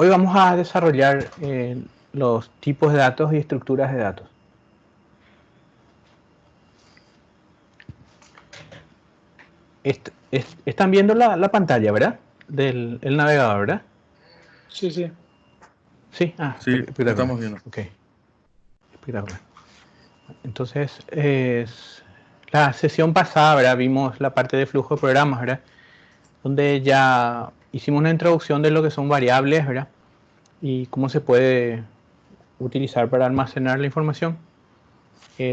Hoy vamos a desarrollar los tipos de datos y estructuras de datos. Están viendo la pantalla, ¿verdad? Del el navegador, ¿verdad? Sí, sí. Sí, Sí, lo espectacular. estamos viendo. Ok, espectacular. Entonces, la sesión pasada, ¿verdad? Vimos la parte de flujo de programas, ¿verdad? Donde ya hicimos una introducción de lo que son variables, ¿verdad? Y cómo se puede utilizar para almacenar la información.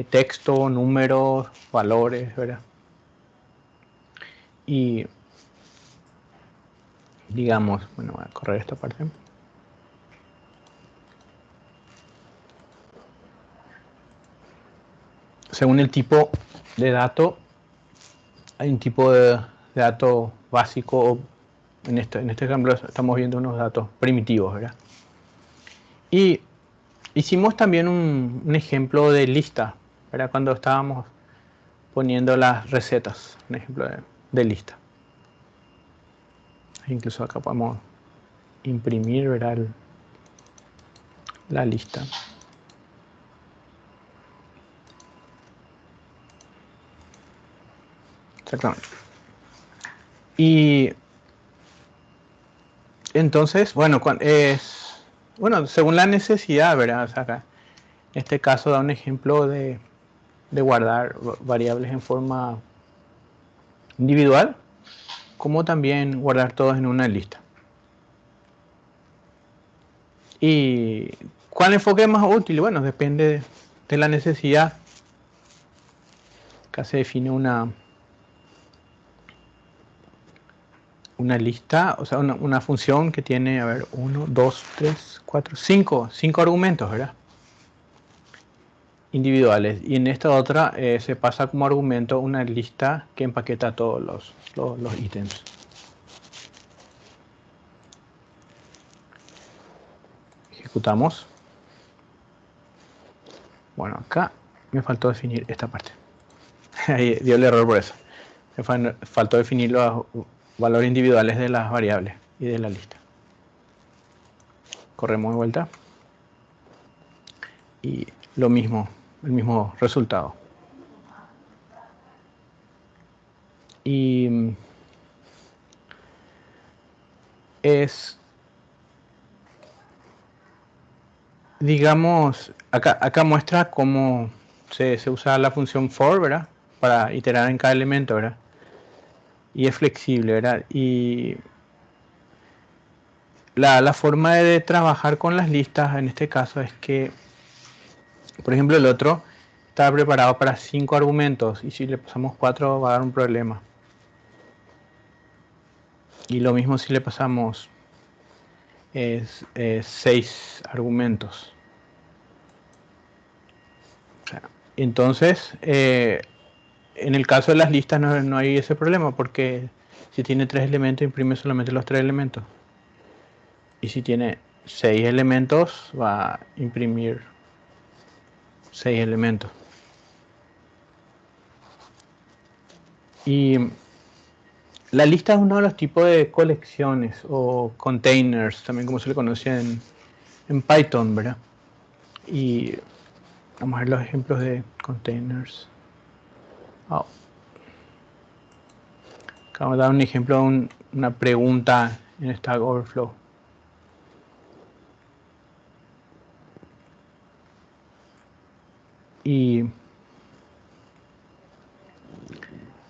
Texto, números, valores, ¿verdad? Y digamos, bueno, voy a correr esta parte. Según el tipo de dato, hay un tipo de dato básico. En este ejemplo estamos viendo unos datos primitivos, ¿verdad? Y hicimos también un ejemplo de lista, ¿verdad? Cuando estábamos poniendo las recetas, un ejemplo de lista. Incluso acá podemos imprimir, ¿verdad? La lista. Exactamente. Y entonces, bueno, según la necesidad, ¿verdad? O sea, acá, en este caso da un ejemplo de guardar variables en forma individual, como también guardar todos en una lista. ¿Y cuál enfoque es más útil? Bueno, depende de la necesidad. Acá se define una lista, o sea, una función que tiene, a ver, 1, 2, 3, 4, 5 argumentos, ¿verdad? Individuales. Y en esta otra se pasa como argumento una lista que empaqueta todos los ítems. Ejecutamos. Bueno, acá me faltó definir esta parte. Ahí dio el error por eso. Me faltó definir los valores individuales de las variables y de la lista. Corremos de vuelta. Y lo mismo, el mismo resultado. Y es, digamos, acá muestra cómo se usa la función for, ¿verdad? Para iterar en cada elemento, ¿verdad? Y es flexible, ¿verdad? Y la forma de trabajar con las listas en este caso es que, por ejemplo, el otro está preparado para 5 argumentos y si le pasamos 4 va a dar un problema. Y lo mismo si le pasamos 6 argumentos. Entonces, en el caso de las listas no hay ese problema porque si tiene 3 elementos imprime solamente los 3 elementos. Y si tiene 6 elementos va a imprimir 6 elementos. Y la lista es uno de los tipos de colecciones o containers, también como se le conoce en Python, ¿verdad? Y vamos a ver los ejemplos de containers. Acabo de dar un ejemplo de una pregunta en Stack Overflow. Y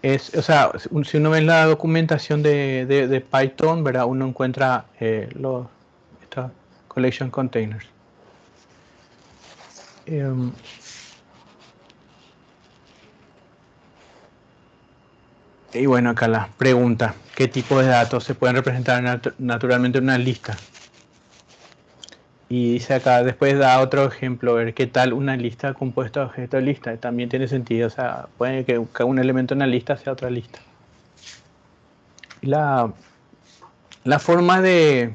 o sea, si uno ve la documentación de Python, ¿verdad? Uno encuentra estos collection containers. Y bueno, acá la pregunta, ¿qué tipo de datos se pueden representar naturalmente en una lista? Y dice acá, después da otro ejemplo, ver qué tal una lista compuesta de objetos de lista. También tiene sentido, o sea, puede que un elemento en una lista sea otra lista. Y la forma de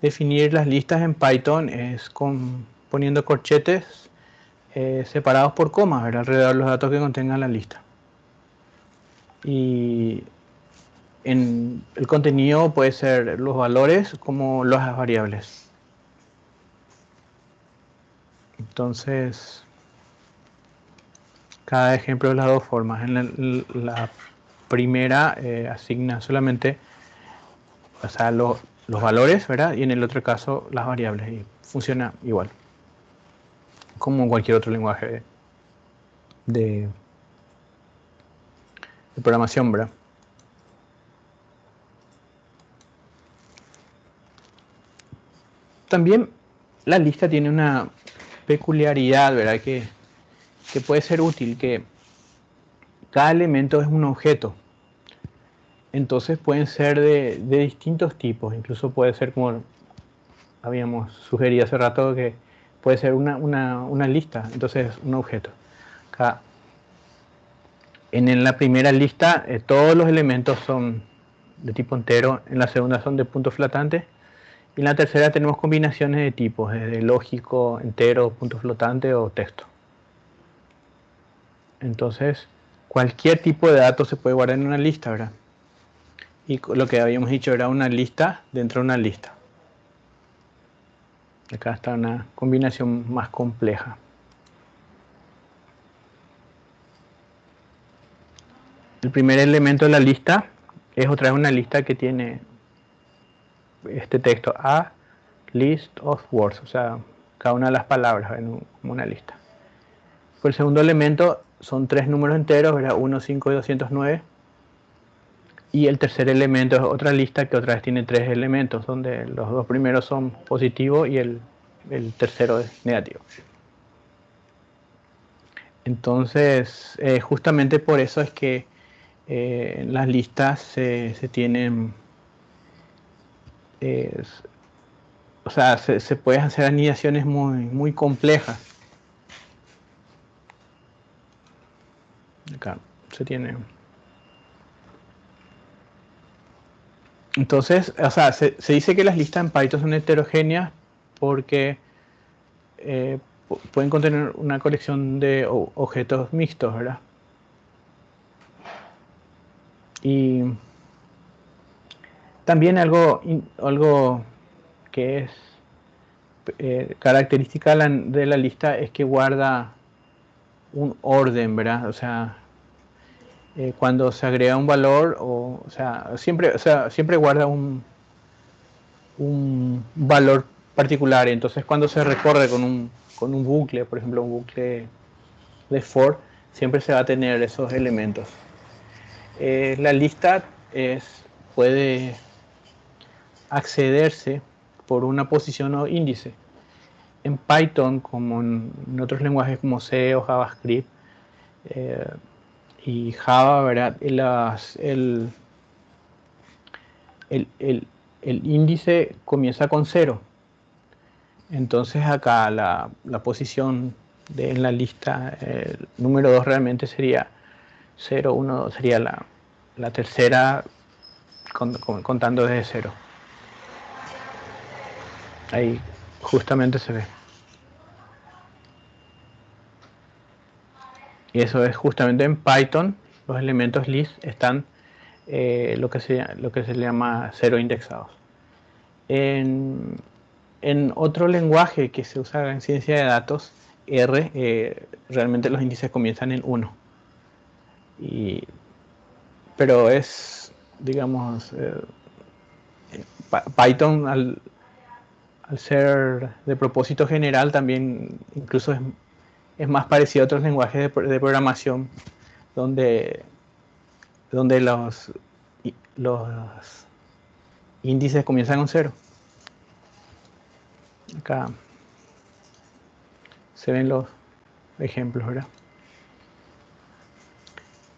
definir las listas en Python es poniendo corchetes separados por comas, ¿verdad? Alrededor de los datos que contengan la lista. Y en el contenido puede ser los valores como las variables. Entonces, cada ejemplo de las dos formas. En la primera asigna solamente, o sea, los valores, ¿verdad? Y en el otro caso las variables. Y funciona igual, como cualquier otro lenguaje de programación, ¿verdad? También la lista tiene una peculiaridad, ¿verdad? Que puede ser útil, que cada elemento es un objeto. Entonces pueden ser de distintos tipos, incluso puede ser, como habíamos sugerido hace rato, que puede ser una lista, entonces un objeto. Acá, en la primera lista todos los elementos son de tipo entero, en la segunda son de punto flotante, y en la tercera tenemos combinaciones de tipos, de lógico, entero, punto flotante o texto. Entonces, cualquier tipo de datos se puede guardar en una lista, ¿verdad? Y lo que habíamos dicho era una lista dentro de una lista. Acá está una combinación más compleja. El primer elemento de la lista es otra vez una lista que tiene este texto: a list of words, o sea, cada una de las palabras en una lista. El segundo elemento son tres números enteros, ¿verdad? 1, 5 y 209. Y el tercer elemento es otra lista que otra vez tiene tres elementos, donde los dos primeros son positivos y el tercero es negativo. Entonces, justamente por eso es que las listas se tienen, o sea, se pueden hacer anidaciones muy complejas. Acá se tiene. Entonces, o sea, se dice que las listas en Python son heterogéneas porque pueden contener una colección de objetos mixtos, ¿verdad? Y también algo que es característica de la lista es que guarda un orden, ¿verdad? O sea, cuando se agrega un valor, o sea, siempre guarda un valor particular. Entonces, cuando se recorre con un bucle, por ejemplo, un bucle de for, siempre se va a tener esos elementos. La lista puede accederse por una posición o índice. En Python, como en otros lenguajes como C o JavaScript y Java, ¿verdad? El índice comienza con 0. Entonces acá la posición en la lista, el número 2 realmente sería 0, 1 sería la tercera contando desde 0. Ahí justamente se ve. Y eso es justamente en Python, los elementos list están lo que se le llama cero indexados. En otro lenguaje que se usa en ciencia de datos, R, realmente los índices comienzan en 1. Pero es, digamos, Python al ser de propósito general también incluso es más parecido a otros lenguajes de programación donde los índices comienzan con 0. Acá se ven los ejemplos, ¿verdad?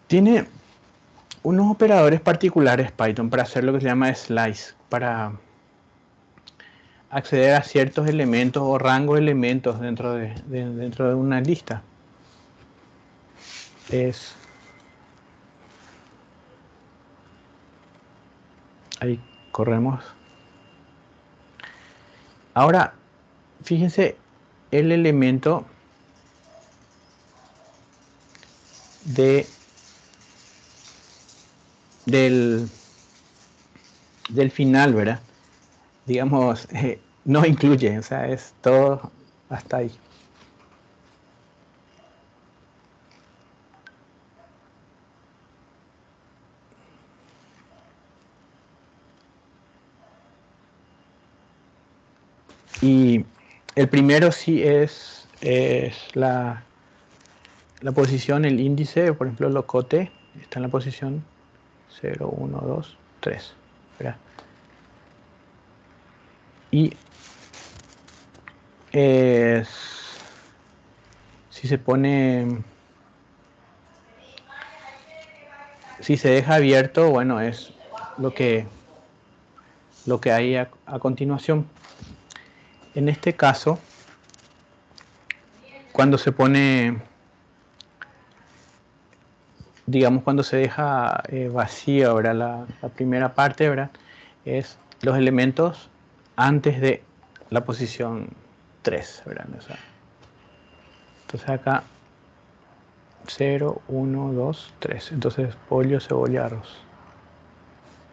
Tiene unos operadores particulares Python para hacer lo que se llama slice, para acceder a ciertos elementos o rango de elementos dentro de una lista. Ahí corremos. Ahora, fíjense el elemento del del final, ¿verdad? Digamos, no incluye, o sea, es todo hasta ahí. Y el primero sí es la posición, el índice, por ejemplo, el locote, está en la posición 0, 1, 2, 3. ¿Verdad? Y es, si se pone, si se deja abierto, bueno, es lo que, lo que hay a continuación. En este caso, cuando se pone, digamos, cuando se deja vacía, ahora la primera parte, ¿verdad? Es los elementos antes de la posición 3, ¿verdad? O sea, entonces acá 0, 1, 2, 3. Entonces pollo, cebolla, arroz.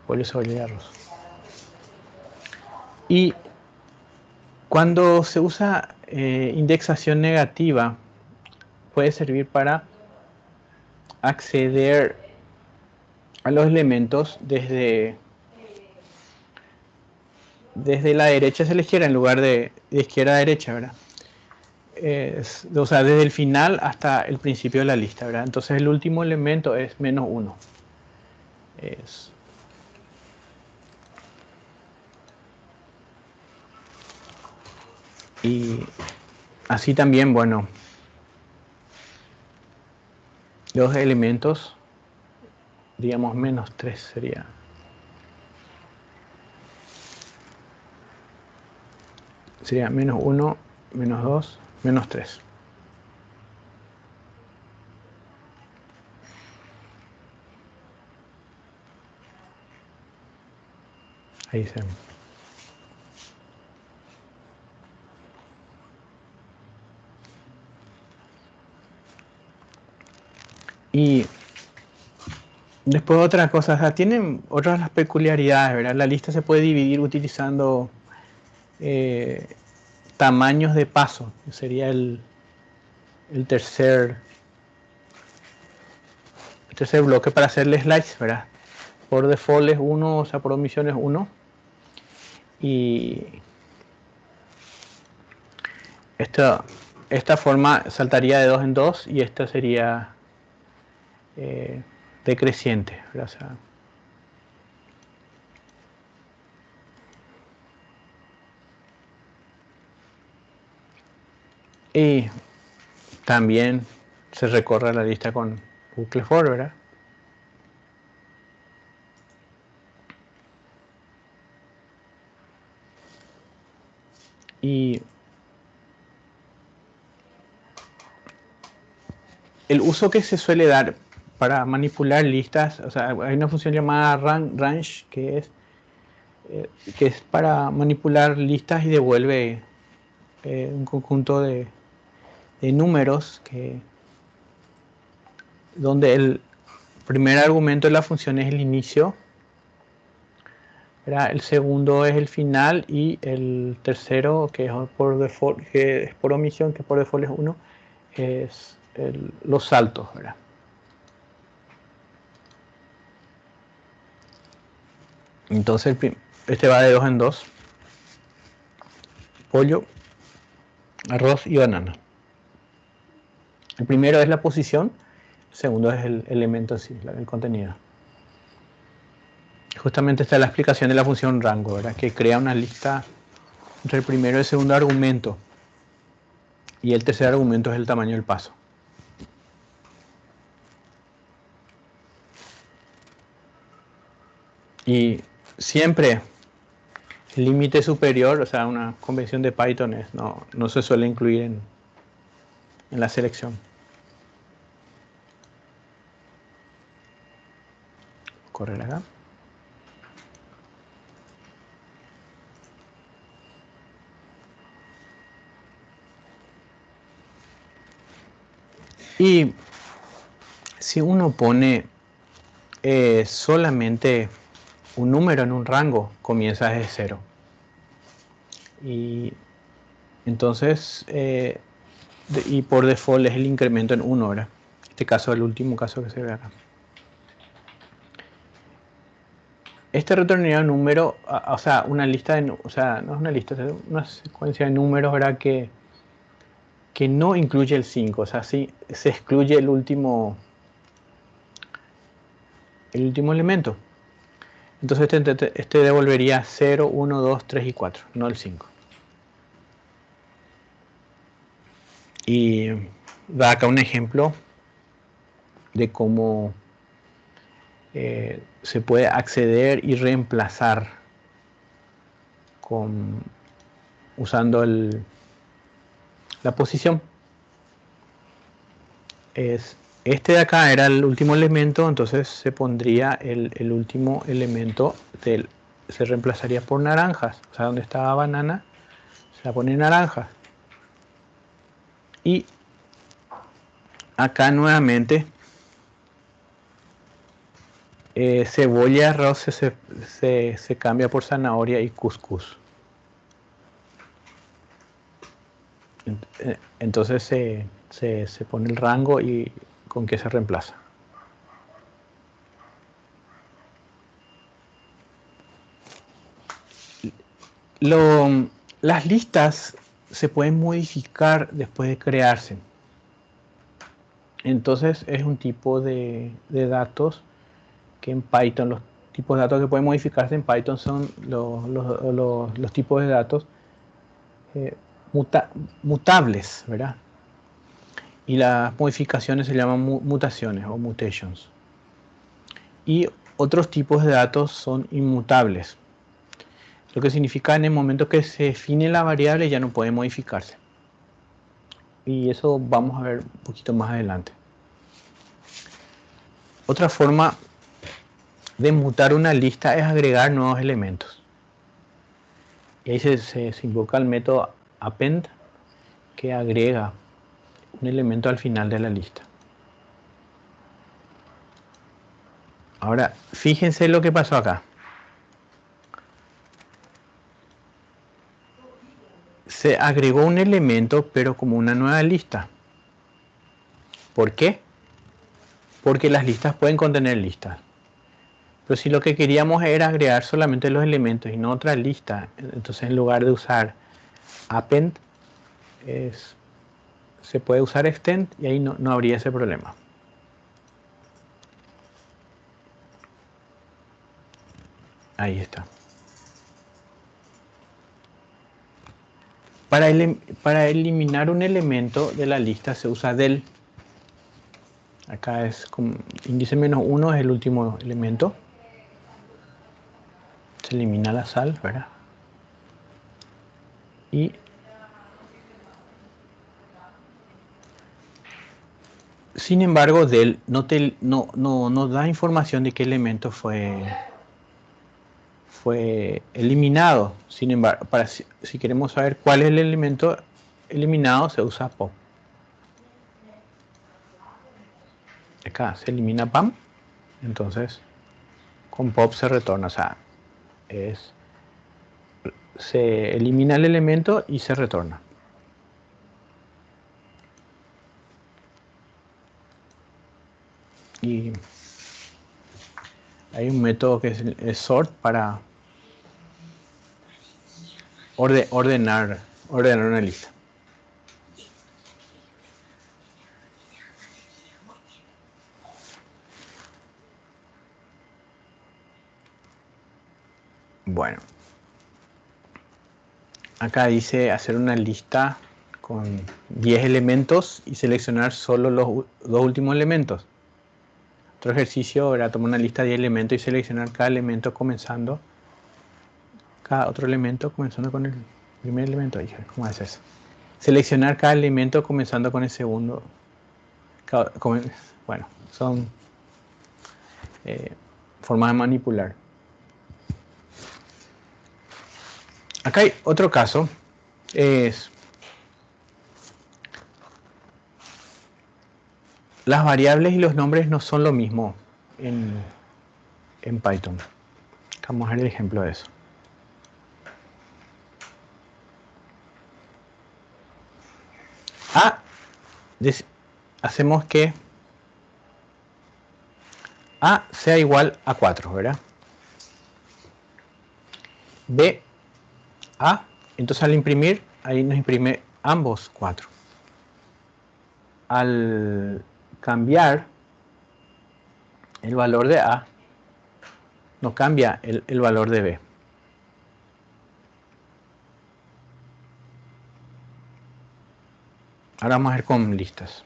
Pollo, cebolla y arroz. Y cuando se usa indexación negativa, puede servir para acceder a los elementos desde la derecha hacia la izquierda en lugar de izquierda a derecha, ¿verdad? O sea, desde el final hasta el principio de la lista, ¿verdad? Entonces el último elemento es menos 1. Es, y así también, bueno, los elementos, digamos, menos 3 sería menos 1, menos 2, menos 3. Ahí se. Y después otras cosas, o sea, tienen otras las peculiaridades, ¿verdad? La lista se puede dividir utilizando eh, tamaños de paso, que sería el tercer bloque para hacerle slides, ¿verdad? Por default es 1, o sea, por omisión es 1. Y esta forma saltaría de 2 en 2 y esta sería eh, decreciente, ¿verdad? O sea, y también se recorre la lista con bucle for, ¿verdad? Y el uso que se suele dar para manipular listas, o sea, hay una función llamada range que es para manipular listas y devuelve un conjunto de números donde el primer argumento de la función es el inicio, ¿verdad? El segundo es el final y el tercero, que es por default, que es por omisión, que por default es 1, es los saltos, ¿verdad? Entonces este va de 2 en 2, pollo, arroz y banana. El primero es la posición, el segundo es el elemento en sí, el contenido. Justamente está la explicación de la función rango, ¿verdad? Que crea una lista entre el primero y el segundo argumento. Y el tercer argumento es el tamaño del paso. Y siempre el límite superior, o sea, una convención de Python no se suele incluir en la selección. Correr acá. Y si uno pone solamente un número en un rango comienza desde 0. Y entonces, y por default es el incremento en 1, ¿verdad? En este caso, el último caso que se ve acá. Este retornaría un número, o sea, una lista de, o sea, no es una lista, es una secuencia de números, ¿verdad? Que no incluye el 5, o sea, sí, se excluye el último elemento. Entonces este devolvería 0, 1, 2, 3 y 4, no el 5. Y da acá un ejemplo de cómo se puede acceder y reemplazar usando la posición. Este de acá era el último elemento, entonces se pondría el último elemento, se reemplazaría por naranjas. O sea, donde estaba banana, se la pone naranja. Y acá nuevamente, cebolla, arroz se cambia por zanahoria y cuscús. Entonces se pone el rango y con qué se reemplaza. Las listas se pueden modificar después de crearse. Entonces es un tipo de datos que en Python, los tipos de datos que pueden modificarse en Python son los tipos de datos mutables, ¿verdad? Y las modificaciones se llaman mutaciones o mutations. Y otros tipos de datos son inmutables. Lo que significa en el momento que se define la variable ya no puede modificarse. Y eso vamos a ver un poquito más adelante. Otra forma de mutar una lista es agregar nuevos elementos. Y ahí se invoca el método append, que agrega un elemento al final de la lista. Ahora, fíjense lo que pasó acá. Se agregó un elemento, pero como una nueva lista. ¿Por qué? Porque las listas pueden contener listas. Pero si lo que queríamos era agregar solamente los elementos y no otra lista, entonces en lugar de usar append, se puede usar extend y ahí no habría ese problema. Ahí está. Para eliminar un elemento de la lista se usa del. Acá es como índice -1 es el último elemento. Se elimina la sal, ¿verdad? Y sin embargo, del no da información de qué elemento fue eliminado. Sin embargo, si queremos saber cuál es el elemento eliminado, se usa pop. Acá se elimina PAM, entonces con pop se retorna, o sea, se elimina el elemento y se retorna. Y hay un método que es sort para ordenar una lista. Bueno, acá dice hacer una lista con 10 elementos y seleccionar solo los dos últimos elementos. Otro ejercicio era tomar una lista de 10 elementos y seleccionar cada elemento comenzando, cada otro elemento comenzando con el primer elemento. ¿Cómo es eso? Seleccionar cada elemento comenzando con el segundo. Bueno, son formas de manipular. Acá hay otro caso. Las variables y los nombres no son lo mismo en Python. Vamos a ver el ejemplo de eso. Hacemos que A sea igual a 4, ¿verdad? B, A, entonces al imprimir, ahí nos imprime ambos 4. Al cambiar el valor de A, nos cambia el valor de B. Ahora vamos a ver con listas.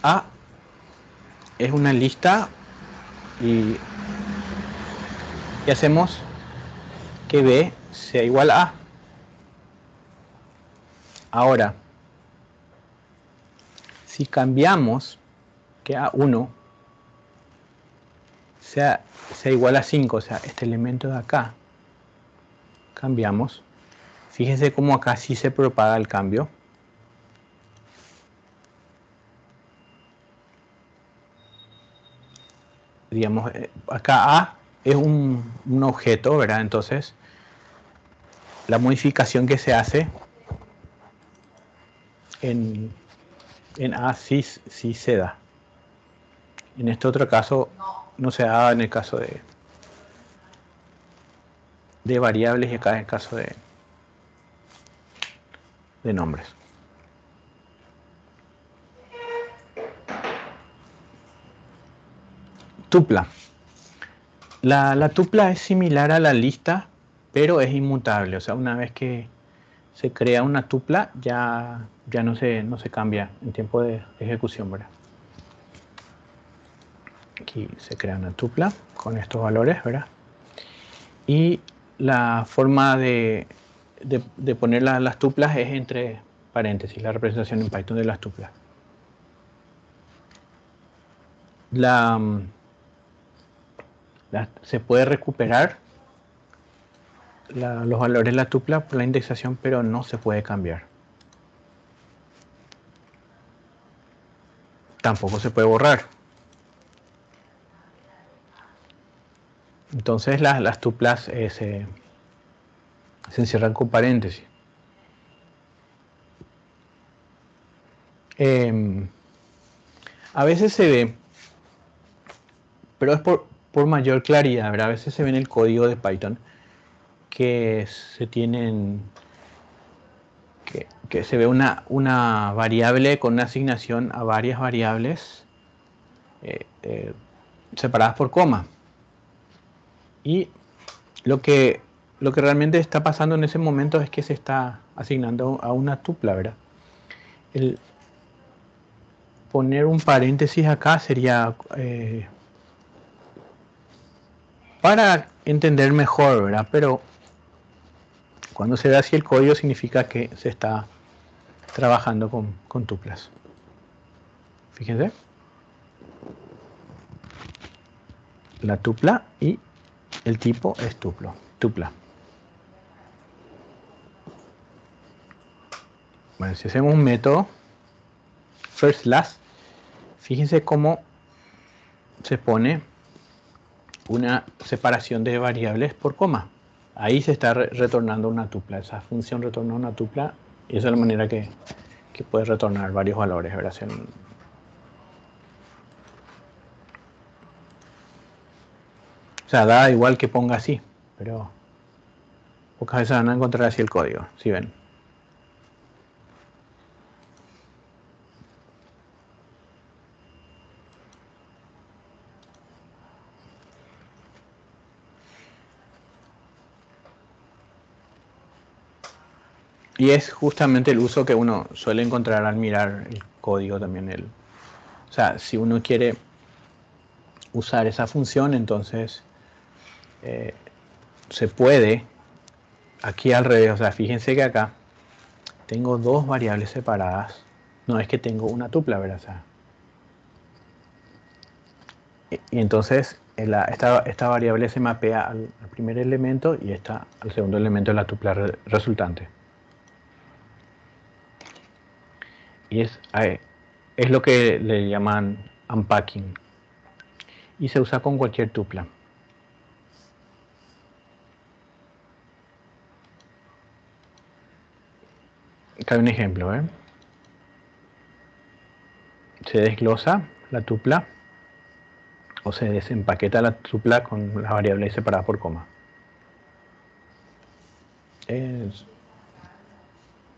A es una lista y hacemos que B sea igual a A. Ahora, si cambiamos que A1 sea igual a 5, o sea, este elemento de acá, cambiamos. Fíjense cómo acá sí se propaga el cambio. Digamos, acá A es un objeto, ¿verdad? Entonces, la modificación que se hace en A sí se da. En este otro caso no se da en el caso de variables y acá en el caso de nombres. Tupla. La tupla es similar a la lista, pero es inmutable. O sea, una vez que se crea una tupla, ya no se cambia en tiempo de ejecución, ¿verdad? Aquí se crea una tupla con estos valores, ¿verdad? Y la forma de poner las tuplas es entre paréntesis, la representación en Python de las tuplas. Se puede recuperar los valores de la tupla por la indexación, pero no se puede cambiar. Tampoco se puede borrar. Entonces las tuplas se encierran con paréntesis. A veces se ve, pero es por mayor claridad, ¿verdad? A veces se ve en el código de Python que se tienen que se ve una variable con una asignación a varias variables separadas por coma. Y lo que realmente está pasando en ese momento es que se está asignando a una tupla, ¿verdad? El poner un paréntesis acá sería para entender mejor, ¿verdad? Pero cuando se ve así el código significa que se está trabajando con tuplas. Fíjense. La tupla y el tipo es tupla. Bueno, si hacemos un método first last, fíjense cómo se pone una separación de variables por coma. Ahí se está retornando una tupla. Esa función retorna una tupla y esa es la manera que puede retornar varios valores, ¿verdad? O sea, da igual que ponga así, pero pocas veces van a encontrar así el código, ¿sí ven? Y es justamente el uso que uno suele encontrar al mirar el código también. O sea, si uno quiere usar esa función, entonces se puede aquí al revés. O sea, fíjense que acá tengo dos variables separadas. No es que tengo una tupla, ¿verdad? O sea, y entonces esta variable se mapea al primer elemento y esta al segundo elemento de la tupla resultante. Y es lo que le llaman unpacking. Y se usa con cualquier tupla. Acá hay un ejemplo, ¿eh? Se desglosa la tupla o se desempaqueta la tupla con las variables separadas por coma.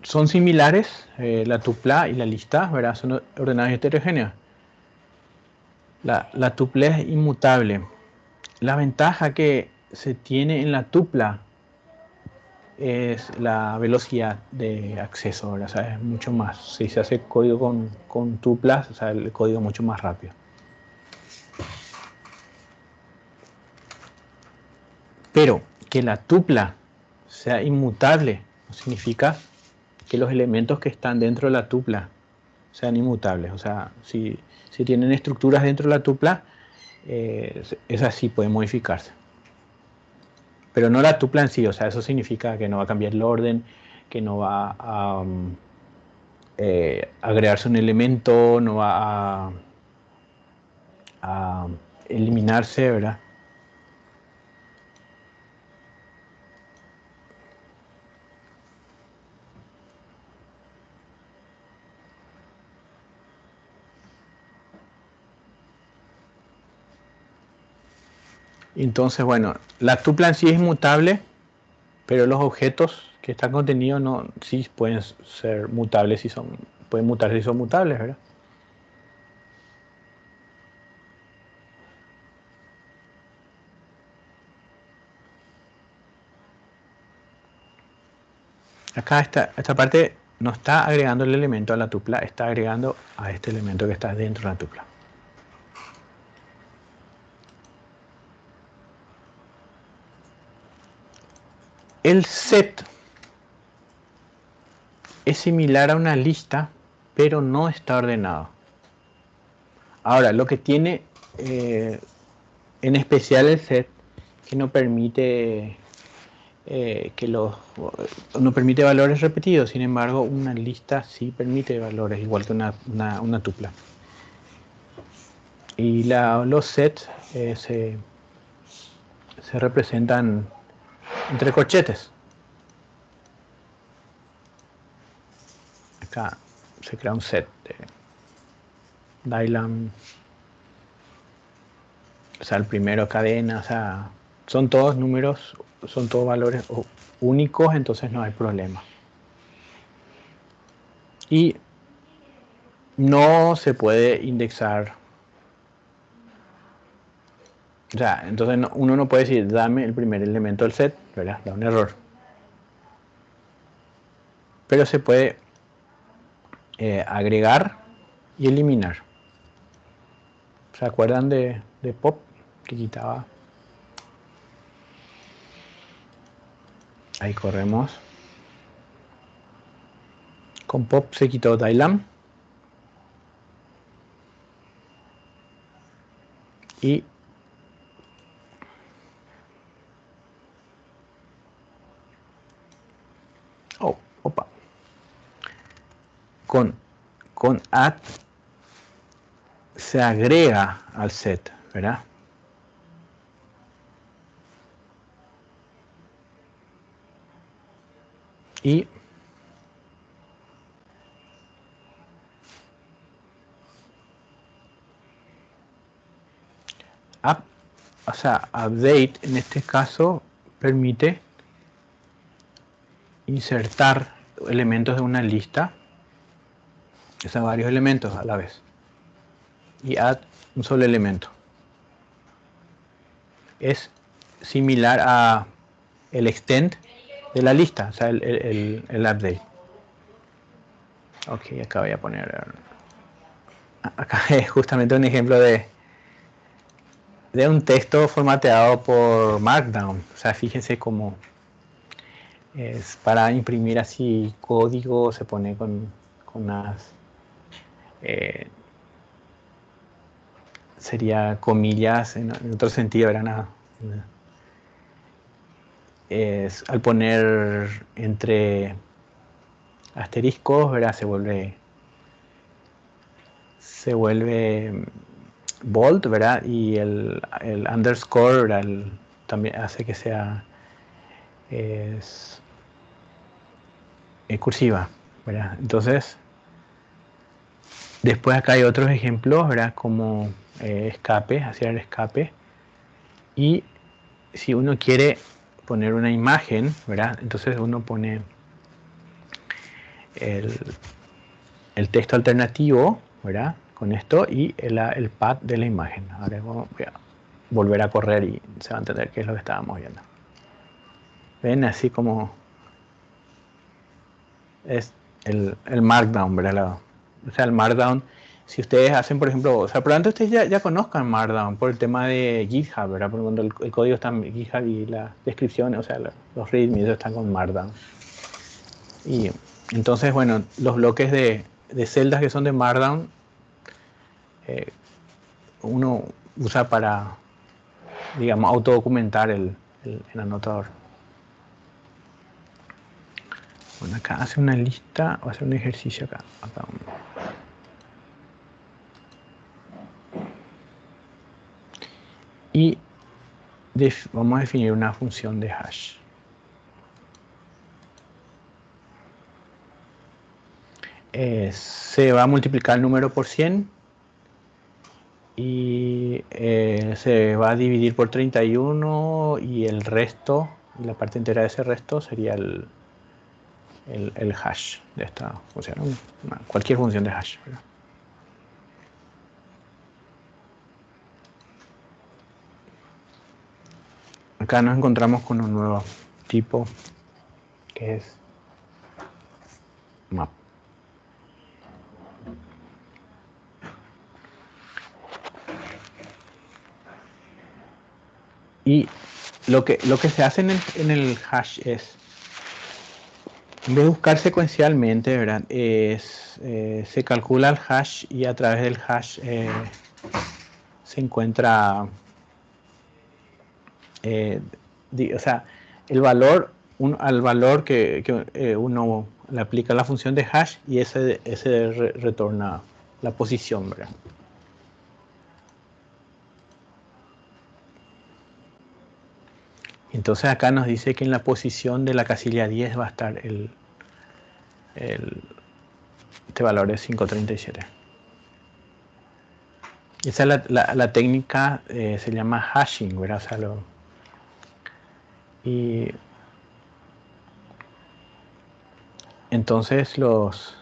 Son similares la tupla y la lista, ¿verdad? Son ordenadas heterogéneas. La tupla es inmutable. La ventaja que se tiene en la tupla es la velocidad de acceso, ¿verdad? O sea, es mucho más. Si se hace código con tuplas, o sea, el código es mucho más rápido. Pero que la tupla sea inmutable no significa que los elementos que están dentro de la tupla sean inmutables. O sea, si tienen estructuras dentro de la tupla, esas sí pueden modificarse. Pero no la tupla en sí, o sea, eso significa que no va a cambiar el orden, que no va a agregarse un elemento, no va a eliminarse, ¿verdad? Entonces, bueno, la tupla en sí es inmutable, pero los objetos que están contenidos no, sí pueden ser mutables, pueden mutar si son mutables, ¿verdad? Acá esta parte no está agregando el elemento a la tupla, está agregando a este elemento que está dentro de la tupla. El set es similar a una lista, pero no está ordenado. Ahora, lo que tiene en especial el set, que no permite no permite valores repetidos. Sin embargo, una lista sí permite valores, igual que una tupla. Y los sets se representan entre corchetes. Acá se crea un set de Dylan, o sea, el primero cadena, o sea, son todos números, son todos valores únicos, entonces no hay problema. Y no se puede indexar. O sea, entonces uno no puede decir, dame el primer elemento del set, ¿verdad? Da un error. Pero se puede agregar y eliminar. ¿Se acuerdan de Pop? Que quitaba. Ahí corremos. Con Pop se quitó Dylam. Y opa. Con add se agrega al set, ¿verdad? Y o sea, update en este caso permite insertar elementos de una lista, o sea, varios elementos a la vez. Y add un solo elemento. Es similar a el extend de la lista, o sea, el update. Ok, acá voy a poner. Acá es justamente un ejemplo de un texto formateado por Markdown. O sea, fíjense cómo es para imprimir así código, se pone con unas. Sería comillas en otro sentido, ¿verdad? Al poner entre asteriscos, ¿verdad? Se vuelve se vuelve bold, ¿verdad? Y el underscore, ¿verdad? También hace que sea es, cursiva, ¿verdad? Entonces, después acá hay otros ejemplos, ¿verdad? Como escape, hacer el escape. Y si uno quiere poner una imagen, ¿verdad? Entonces uno pone el, el texto alternativo, ¿verdad? Con esto y el path de la imagen. Ahora voy a volver a correr y se va a entender qué es lo que estábamos viendo. Ven así como es el Markdown, ¿verdad? O sea, el Markdown, si ustedes hacen, por ejemplo, o sea, probablemente ustedes ya conozcan Markdown por el tema de GitHub, ¿verdad? Porque cuando el código está en GitHub y la descripción, o sea, los readmes están con Markdown. Y entonces, bueno, los bloques de celdas que son de Markdown, uno usa para, digamos, autodocumentar el anotador. Bueno, acá hace una lista, o hace un ejercicio acá. Y vamos a definir una función de hash. Se va a multiplicar el número por 100 y se va a dividir por 31 y el resto, la parte entera de ese resto sería el hash de esta función, cualquier función de hash, ¿verdad? Acá nos encontramos con un nuevo tipo que es map. Y lo que se hace en el hash es, en vez de buscar secuencialmente, ¿verdad? Se calcula el hash y a través del hash se encuentra, o sea, el valor, al valor que uno le aplica la función de hash y ese retorna la posición, ¿verdad? Entonces acá nos dice que en la posición de la casilla 10 va a estar este valor es 537. Esa es la técnica, se llama hashing, ¿verdad? O sea, y entonces los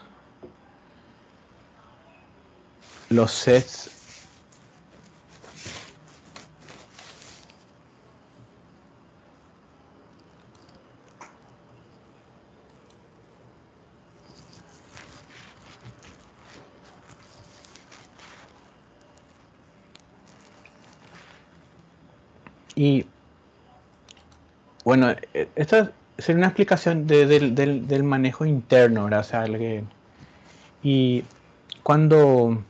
sets y bueno, esta sería una explicación del manejo interno, ¿verdad? O sea, y cuando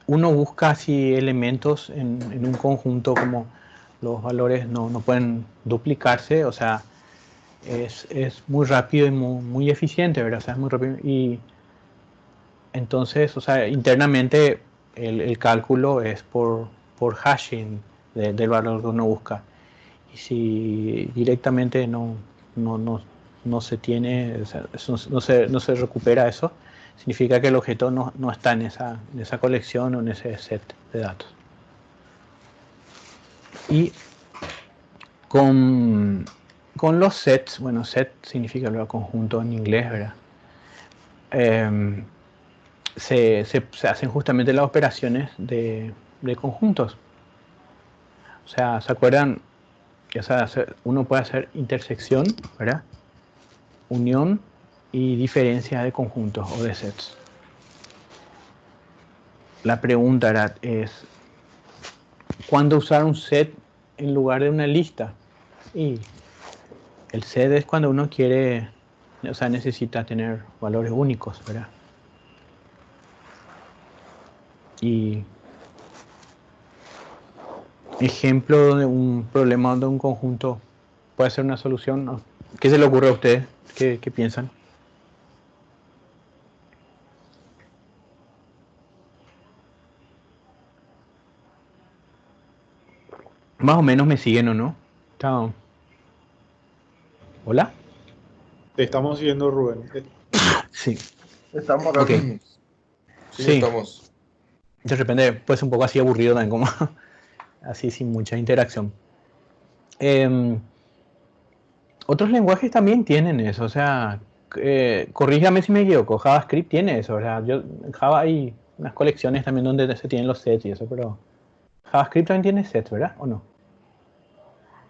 uno busca así elementos en un conjunto, como los valores no pueden duplicarse, o sea, es muy rápido y muy eficiente, ¿verdad? O sea, es muy rápido. Y entonces, o sea, internamente el cálculo es por hashing del valor que uno busca. Y si directamente no se tiene, o sea, no se recupera eso, significa que el objeto no está en esa colección o en ese set de datos. Y con los sets, bueno, set significa luego conjunto en inglés, ¿verdad? Se hacen justamente las operaciones de conjuntos. O sea, ¿se acuerdan? O sea, uno puede hacer intersección, ¿verdad? Unión y diferencia de conjuntos o de sets. La pregunta es, ¿cuándo usar un set en lugar de una lista? Y el set es cuando uno quiere, o sea, necesita tener valores únicos, ¿verdad? Y ejemplo de un problema donde un conjunto puede ser una solución, ¿no? ¿Qué se le ocurre a ustedes? ¿Qué piensan? Más o menos me siguen o no. Chao. Hola. Te estamos siguiendo, Rubén. Sí. Estamos acá. Ok. Sí, Sí. estamos. De repente puede ser un poco así aburrido también, como así sin mucha interacción. Em, Otros lenguajes también tienen eso, o sea, corríjame si me equivoco, JavaScript tiene eso, o sea, en Java hay unas colecciones también donde se tienen los sets y eso, pero JavaScript también tiene sets, ¿verdad? ¿O no?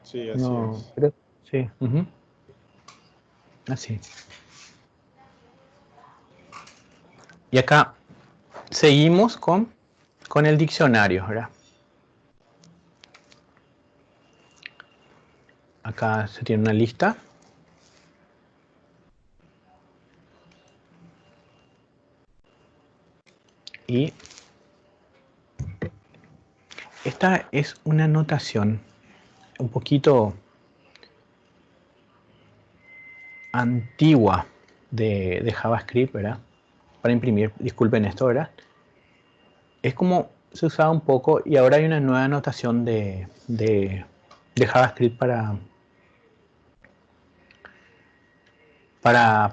Sí, así No, es. pero sí, así. Y acá seguimos con el diccionario, ¿verdad? Acá se tiene una lista. Y esta es una notación un poquito antigua de JavaScript, ¿verdad? Para imprimir, disculpen esto, ¿verdad? Es como se usaba un poco y ahora hay una nueva notación de JavaScript para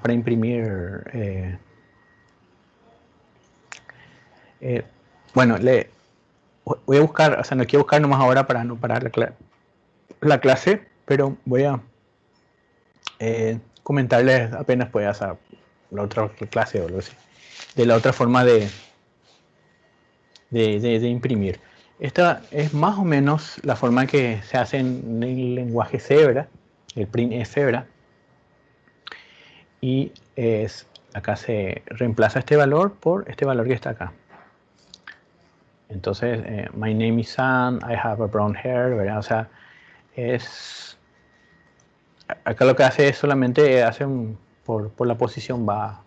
imprimir. Eh, bueno, voy a buscar, o sea, no quiero buscar nomás ahora para no parar la clase, pero voy a comentarles apenas puedas a la otra clase o algo así, de la otra forma de imprimir. Esta es más o menos la forma que se hace en el lenguaje C, ¿verdad? El printf, ¿verdad? Y acá se reemplaza este valor por este valor que está acá. Entonces, my name is Sam, I have a brown hair, ¿verdad? O sea, acá lo que hace es solamente por la posición va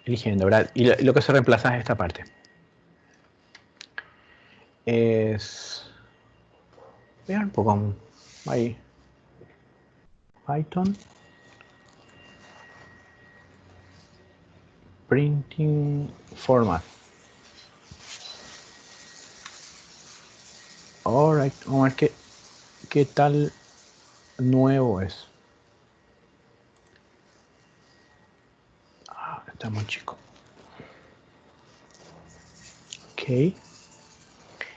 eligiendo, ¿verdad? Y lo que se reemplaza es esta parte. Voy a ver un poco ahí. Python. Printing format. Alright, vamos a ver qué tal nuevo es. Está muy chico. Ok.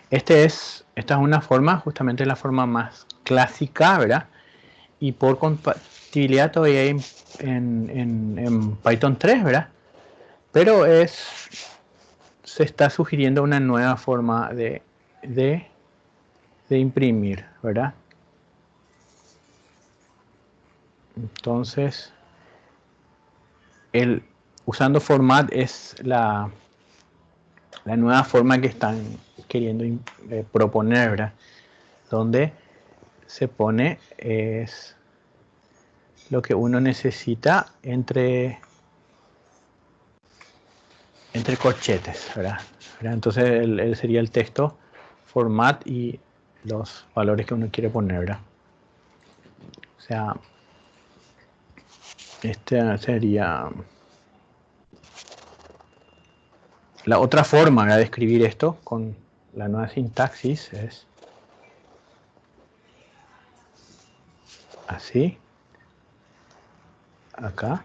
Esta es una forma, justamente la forma más clásica, ¿verdad? Y por compatibilidad todavía hay en Python 3, ¿verdad? Pero se está sugiriendo una nueva forma de imprimir, ¿verdad? Entonces, usando format es la nueva forma que están queriendo proponer, ¿verdad? Donde se pone es lo que uno necesita entre corchetes, ¿verdad? Entonces sería el texto, format y los valores que uno quiere poner, ¿verdad? O sea, este sería la otra forma, ¿verdad?, de escribir esto con la nueva sintaxis es así. Acá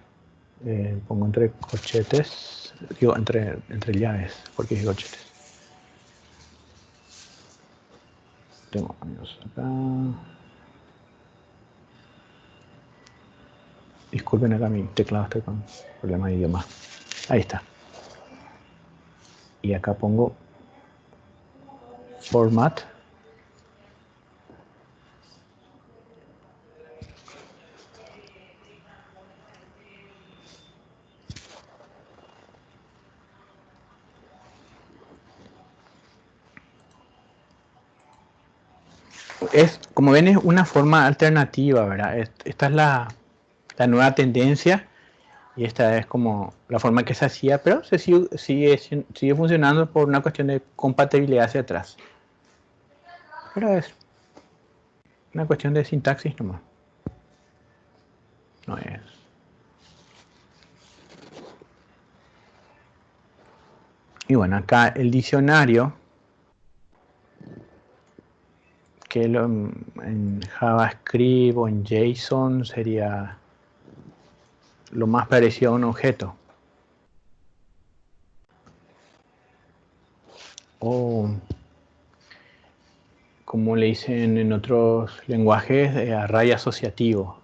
pongo entre corchetes, digo entre llaves, porque es corchetes. Tengo amigos acá. Disculpen acá mi teclado, estoy con problema de idioma. Ahí está. Y acá pongo format. Como ven, es una forma alternativa, ¿verdad? Esta es la nueva tendencia y esta es como la forma que se hacía, pero sigue funcionando por una cuestión de compatibilidad hacia atrás. Pero es una cuestión de sintaxis nomás. No es. Y bueno, acá el diccionario que en JavaScript o en JSON sería lo más parecido a un objeto. O como le dicen en otros lenguajes, array asociativo.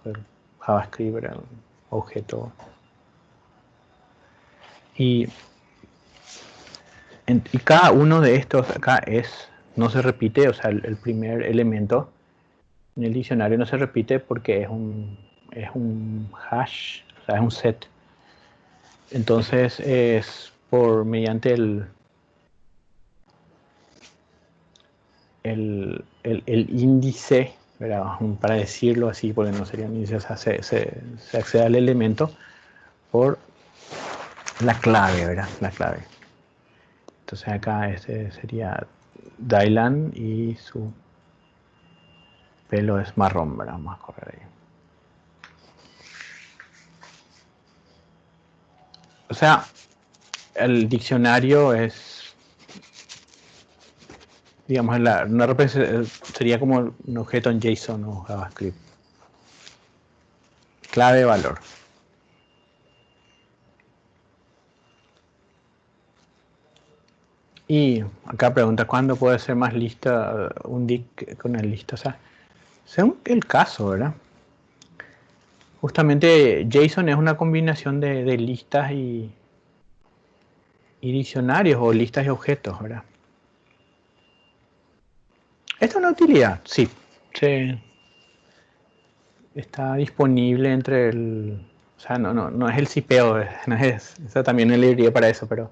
JavaScript era un objeto. Y cada uno de estos acá no se repite, o sea, el primer elemento en el diccionario no se repite porque es un hash, o sea, es un set. Entonces es mediante el índice, ¿verdad? Para decirlo así, porque no sería un índice, o sea, se accede al elemento por la clave, ¿verdad? La clave. Entonces acá este sería Dylan y su pelo es marrón, ¿verdad? Vamos a correr ahí. O sea, el diccionario es, digamos, sería como un objeto en JSON o JavaScript. Clave, valor. Y acá pregunta, ¿cuándo puede ser más lista un dict con el lista? O sea, según el caso, ¿verdad? Justamente JSON es una combinación de listas y diccionarios o listas y objetos, ¿verdad? ¿Esta es una utilidad? Sí. Está disponible entre o sea, no es el zipeo, no es, esa también es librería para eso, pero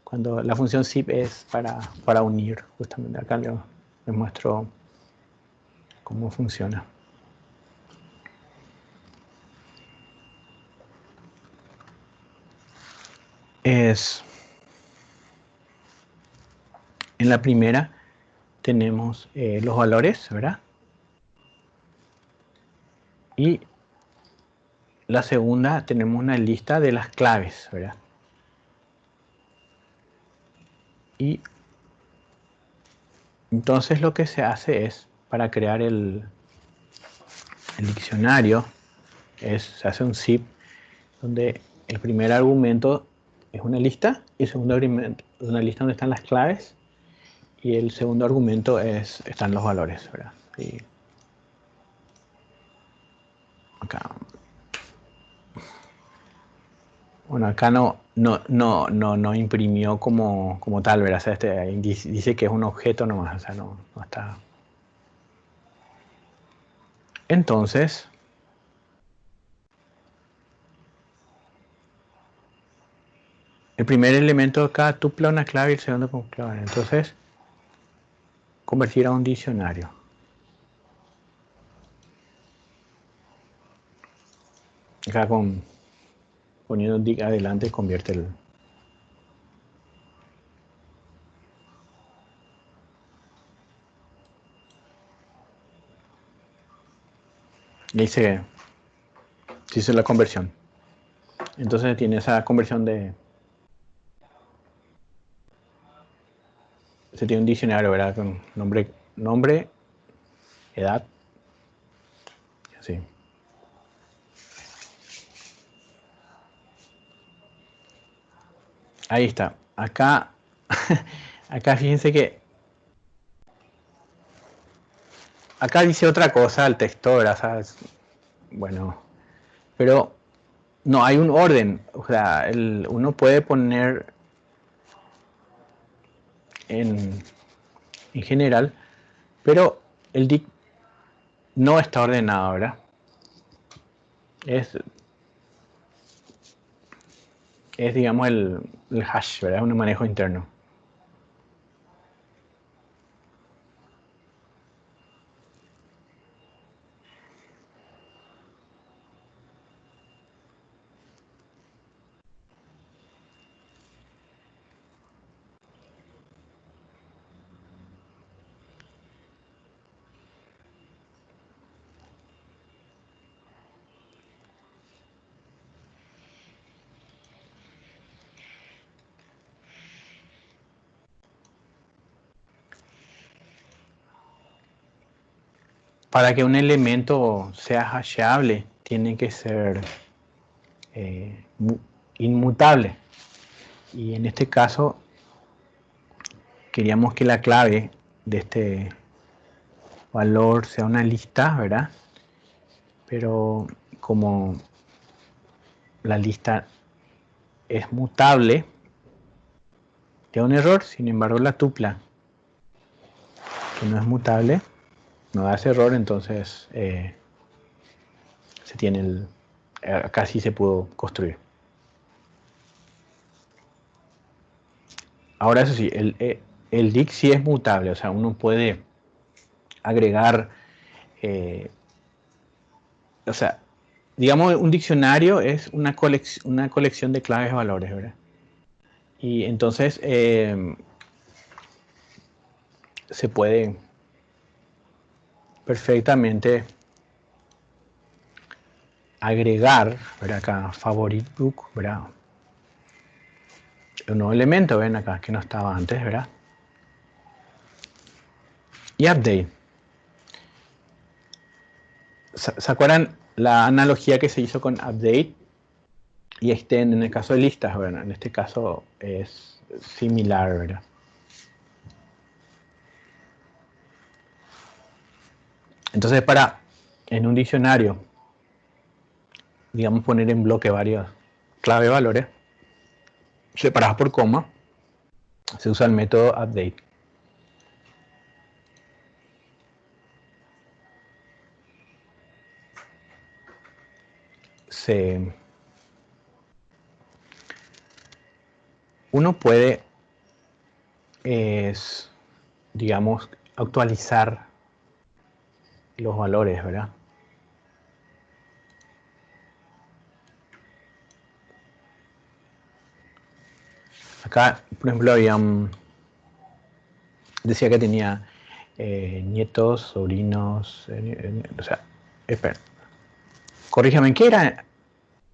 cuando la función zip es para unir, justamente acá les muestro cómo funciona. En la primera tenemos los valores, ¿verdad? Y la segunda tenemos una lista de las claves, ¿verdad? Y entonces lo que se hace es, para crear el diccionario, se hace un zip donde el primer argumento es una lista y el segundo argumento es una lista donde están las claves y el segundo argumento están los valores, ¿verdad? Y acá. Bueno, acá no imprimió como tal, ¿verdad? O sea, dice que es un objeto nomás, o sea, no está. Entonces, el primer elemento acá tupla una clave y el segundo con clave. Entonces, convertir a un diccionario. Acá poniendo un dic adelante convierte el. Y se hizo la conversión. Entonces tiene esa conversión se tiene un diccionario, ¿verdad? Con nombre, edad, así. Ahí está. Acá, acá fíjense que acá dice otra cosa el texto, ¿verdad? ¿Sabes? Bueno, pero no hay un orden. O sea, uno puede poner en general, pero el dict no está ordenado, ¿verdad? Es digamos, el hash, ¿verdad? Un manejo interno. para que un elemento sea hasheable, tiene que ser inmutable. Y en este caso, queríamos que la clave de este valor sea una lista, ¿verdad? Pero como la lista es mutable, da un error. Sin embargo, la tupla, que no es mutable, no da ese error. Entonces se tiene acá sí se pudo construir. Ahora eso sí, el dict sí es mutable, o sea, uno puede agregar, o sea, digamos, un diccionario es una colección de claves valores, ¿verdad? Y entonces se puede perfectamente agregar, ¿verdad? Acá, favorite book, ¿verdad? Un nuevo elemento, ven acá, que no estaba antes, ¿verdad? Y update. ¿Se acuerdan la analogía que se hizo con update y extend en el caso de listas? Bueno, en este caso es similar, ¿verdad? Entonces, en un diccionario, digamos, poner en bloque varias clave valores separadas por coma, se usa el método update. Uno puede, digamos, actualizar los valores, ¿verdad? Acá, por ejemplo, decía que tenía nietos, sobrinos, o sea, espera, corríjame, ¿qué era?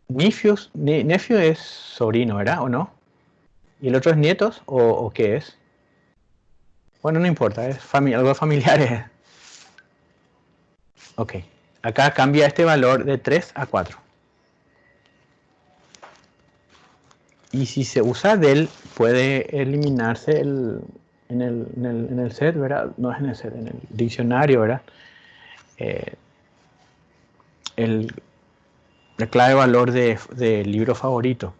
Nephew es sobrino, ¿verdad? ¿O no? ¿Y el otro es nietos o qué es? Bueno, no importa, es algo familiar. Ok, acá cambia este valor de 3 a 4. Y si se usa del, puede eliminarse en el set, ¿verdad? No es en el set, en el diccionario, ¿verdad? Eh, la clave valor de libro favorito.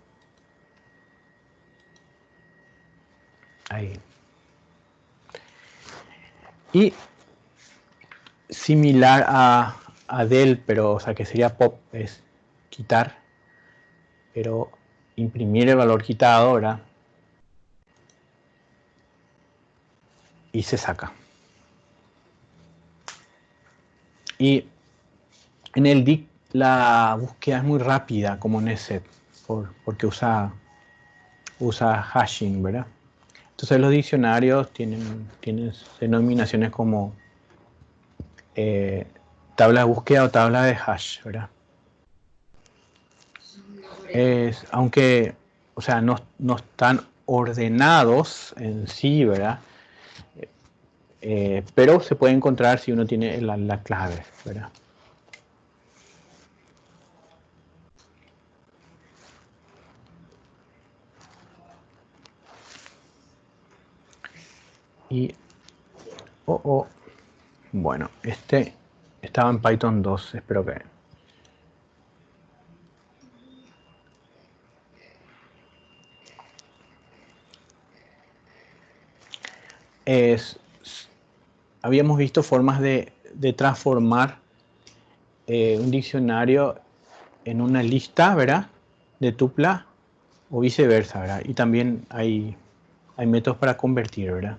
Ahí. Y similar a del, pero, o sea, que sería pop, es quitar, pero imprimir el valor quitado, ¿verdad? Y se saca. Y en el dict la búsqueda es muy rápida, como en ESET, porque usa hashing, ¿verdad? Entonces los diccionarios tienen denominaciones como tabla de búsqueda o tabla de hash, ¿verdad? Aunque, o sea, no están ordenados en sí, ¿verdad? Pero se puede encontrar si uno tiene la clave, ¿verdad? Y, bueno, este estaba en Python 2, espero que... Habíamos visto formas de transformar un diccionario en una lista, ¿verdad? De tupla o viceversa, ¿verdad? Y también hay métodos para convertir, ¿verdad?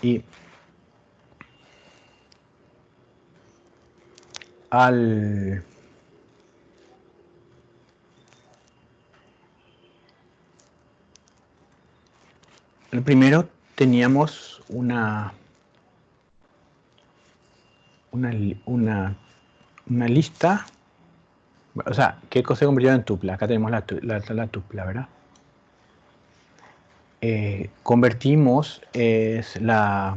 Y al el primero teníamos una lista, o sea, ¿qué cosa se convirtió en tupla? Acá tenemos la tupla, ¿verdad? Convertimos la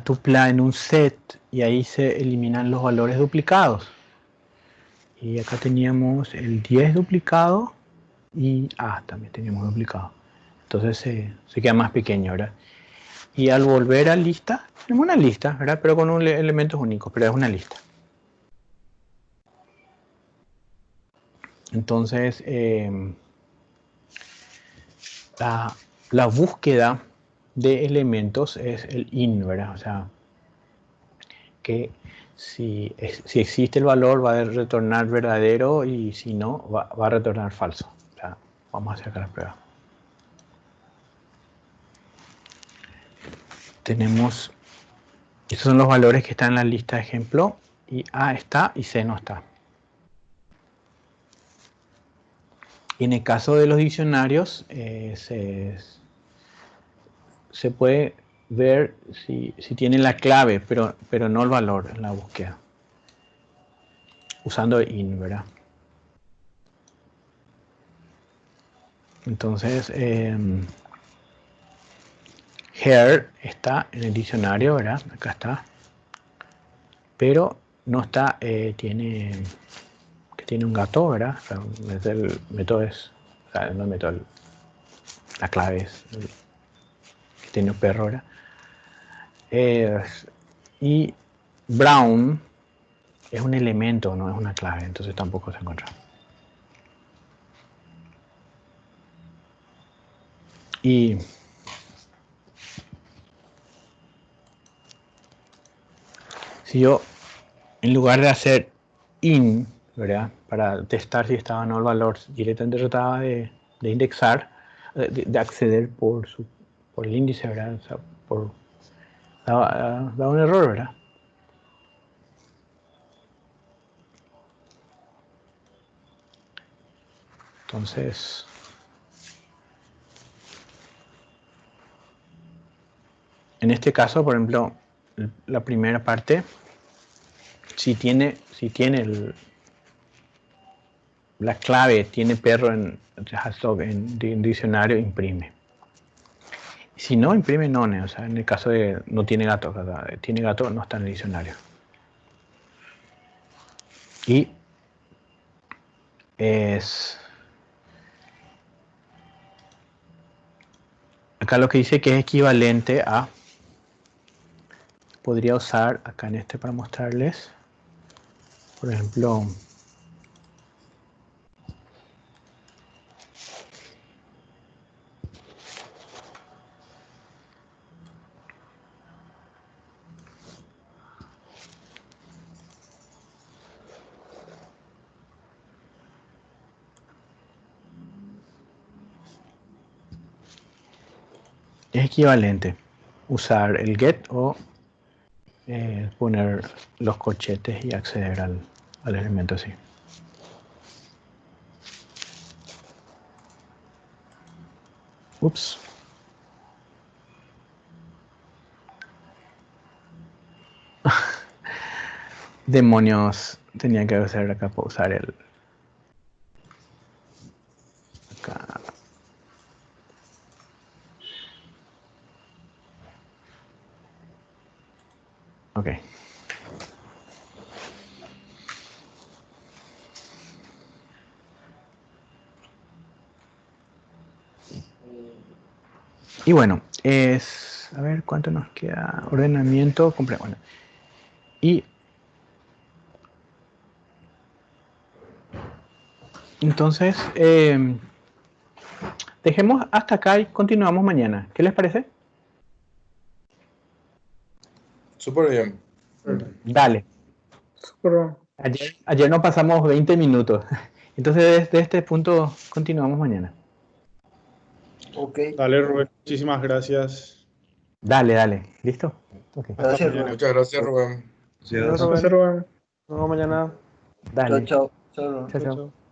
tupla en un set y ahí se eliminan los valores duplicados. Y acá teníamos el 10 duplicado y también teníamos duplicado. Entonces se queda más pequeño, ¿verdad? Y al volver a lista, tenemos una lista, ¿verdad? Pero con elementos únicos, pero es una lista. Entonces, la búsqueda de elementos es el in, ¿verdad? O sea, que si existe el valor va a retornar verdadero y si no, va a retornar falso. O sea, vamos a hacer acá la prueba. Tenemos, estos son los valores que están en la lista de ejemplo, y A está y C no está. Y en el caso de los diccionarios, se puede ver si tiene la clave, pero no el valor en la búsqueda. Usando in, ¿verdad? Entonces, here está en el diccionario, ¿verdad? Acá está. Pero no está, tiene un gato, ¿verdad? O sea, el método es, o sea, no el método, la clave es que tiene un perro, ¿verdad? Y brown es un elemento, no es una clave, entonces tampoco se encuentra. Y si yo, en lugar de hacer in, ¿verdad? Para testar si estaba o no el valor, directamente trataba de indexar, de acceder por el índice, ¿verdad? O sea, da un error, ¿verdad? Entonces, en este caso, por ejemplo, la primera parte, si tiene la clave, tiene perro en diccionario, imprime. Si no, imprime none, o sea, en el caso de no tiene gato, tiene gato, no está en el diccionario. Y acá lo que dice que es equivalente a, podría usar acá en este para mostrarles, por ejemplo, es equivalente usar el get o poner los corchetes y acceder al elemento así. Ups. Demonios, tenía que hacer acá para usar el acá. Ok. Y bueno, a ver cuánto nos queda. Ordenamiento completo. Bueno. Y entonces, dejemos hasta acá y continuamos mañana. ¿Qué les parece? Súper bien. Dale. Súper bien. Ayer nos pasamos 20 minutos. Entonces, desde este punto, continuamos mañana. Ok. Dale, Rubén. Muchísimas gracias. Dale. ¿Listo? Okay. Hasta Gracias, mañana. Muchas gracias, Rubén. Gracias, Rubén. Rubén. Nos vemos mañana. Dale. Chao. Chao. Chao. Chao, chao.